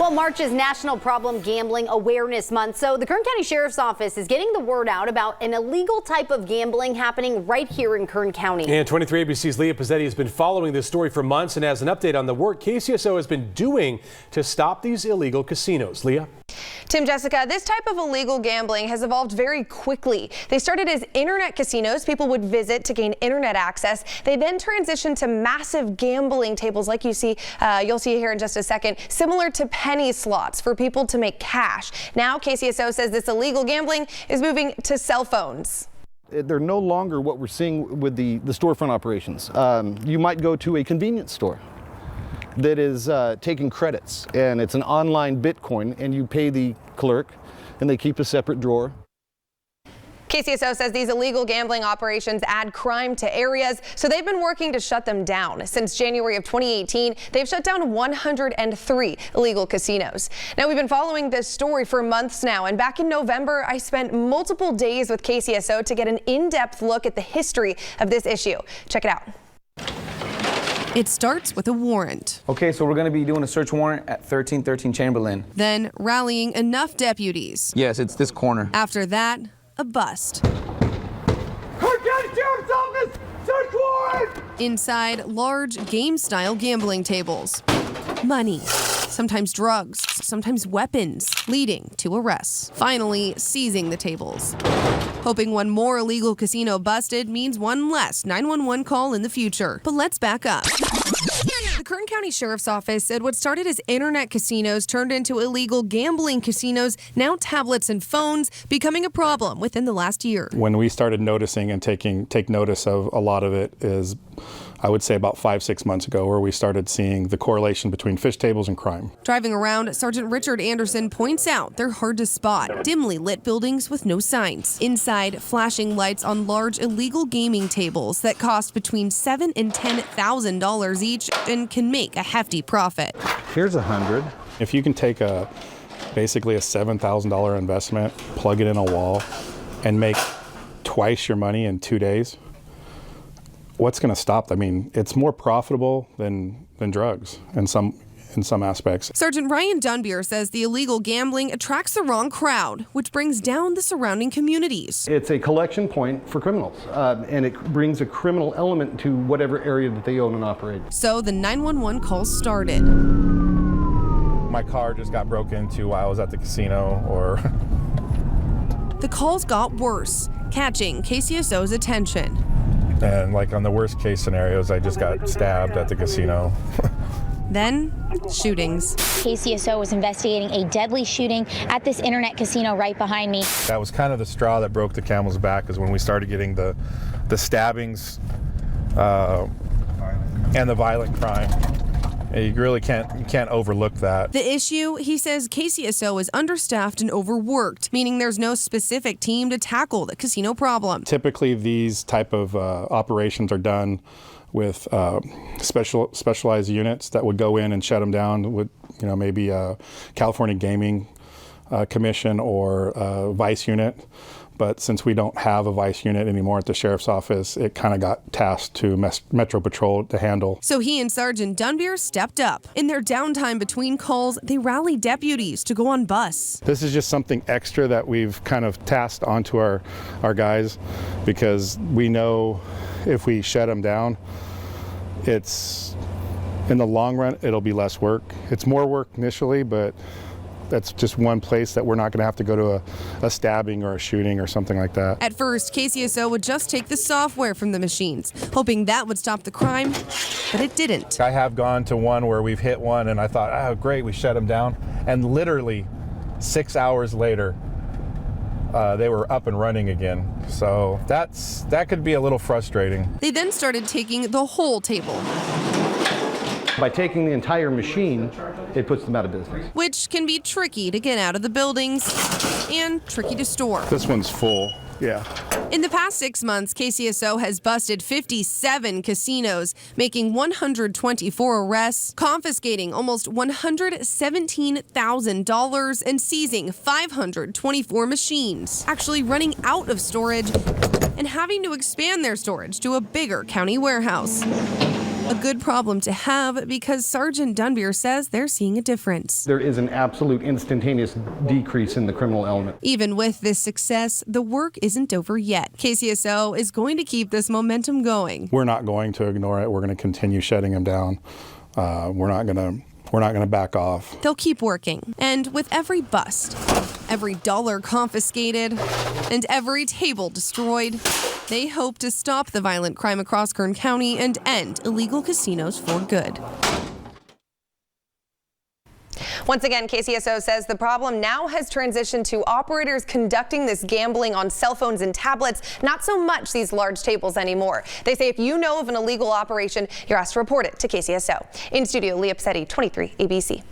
Well, March is National Problem Gambling Awareness Month, so the Kern County Sheriff's Office is getting the word out about an illegal type of gambling happening right here in Kern County. And 23 ABC's Leah Pizzetti has been following this story for months and has an update on the work KCSO has been doing to stop these illegal casinos. Leah? Tim, Jessica, this type of illegal gambling has evolved very quickly. They started as internet casinos people would visit to gain internet access. They then transitioned to massive gambling tables like you'll see here in just a second, similar to penny slots for people to make cash. Now KCSO says this illegal gambling is moving to cell phones. They're no longer what we're seeing with the storefront operations. You might go to a convenience store that is taking credits, and it's an online Bitcoin, and you pay the clerk and they keep a separate drawer. KCSO says these illegal gambling operations add crime to areas, so they've been working to shut them down. Since January of 2018, they've shut down 103 illegal casinos. Now, we've been following this story for months now, and back in November, I spent multiple days with KCSO to get an in-depth look at the history of this issue. Check it out. It starts with a warrant. Okay, so we're going to be doing a search warrant at 1313 Chamberlain. Then rallying enough deputies. Yes, it's this corner. After that, a bust. Kern County Sheriff's Office, search warrant! Inside large game-style gambling tables. Money, sometimes drugs, sometimes weapons, leading to arrests. Finally, seizing the tables. Hoping one more illegal casino busted means one less 911 call in the future. But let's back up. The Kern County Sheriff's Office said what started as internet casinos turned into illegal gambling casinos, now tablets and phones, becoming a problem within the last year. When we started noticing and take notice of a lot of it is, I would say about 5-6 months ago, where we started seeing the correlation between fish tables and crime. Driving around, Sergeant Richard Anderson points out they're hard to spot. Dimly lit buildings with no signs. Inside, flashing lights on large illegal gaming tables that cost between $7,000 and $10,000 each and can make a hefty profit. Here's 100. If you can take basically a $7,000 investment, plug it in a wall, and make twice your money in 2 days, what's going to stop? I mean, it's more profitable than drugs in some aspects. Sergeant Ryan Dunbier says the illegal gambling attracts the wrong crowd, which brings down the surrounding communities. It's a collection point for criminals, and it brings a criminal element to whatever area that they own and operate. So the 911 calls started. My car just got broke into while I was at the casino, or... The calls got worse, catching KCSO's attention. And like on the worst case scenarios, I just got stabbed at the casino. Then, shootings. KCSO was investigating a deadly shooting at this internet casino right behind me. That was kind of the straw that broke the camel's back, is when we started getting the stabbings and the violent crime. You really can't overlook that. The issue, he says KCSO is understaffed and overworked, meaning there's no specific team to tackle the casino problem. Typically, these type of operations are done with specialized units that would go in and shut them down with, maybe a California Gaming Commission or a vice unit. But since we don't have a vice unit anymore at the sheriff's office, it kind of got tasked to Metro Patrol to handle. So he and Sergeant Dunbier stepped up. In their downtime between calls, they rallied deputies to go on bus. This is just something extra that we've kind of tasked onto our guys, because we know if we shut them down, it's, in the long run, it'll be less work. It's more work initially, but that's just one place that we're not going to have to go to a stabbing or a shooting or something like that. At first, KCSO would just take the software from the machines, hoping that would stop the crime, but it didn't. I have gone to one where we've hit one and I thought, oh great, we shut them down. And literally 6 hours later, they were up and running again. So that could be a little frustrating. They then started taking the whole table. By taking the entire machine, it puts them out of business. Which can be tricky to get out of the buildings and tricky to store. This one's full, yeah. In the past 6 months, KCSO has busted 57 casinos, making 124 arrests, confiscating almost $117,000 and seizing 524 machines, actually running out of storage and having to expand their storage to a bigger county warehouse. A good problem to have because Sergeant Dunbier says they're seeing a difference. There is an absolute instantaneous decrease in the criminal element. Even with this success, the work isn't over yet. KCSO is going to keep this momentum going. We're not going to ignore it. We're going to continue shutting them down. We're not going to back off. They'll keep working. And with every bust, every dollar confiscated, and every table destroyed, they hope to stop the violent crime across Kern County and end illegal casinos for good. Once again, KCSO says the problem now has transitioned to operators conducting this gambling on cell phones and tablets, not so much these large tables anymore. They say if you know of an illegal operation, you're asked to report it to KCSO. In studio, Leah Psetti, 23 ABC.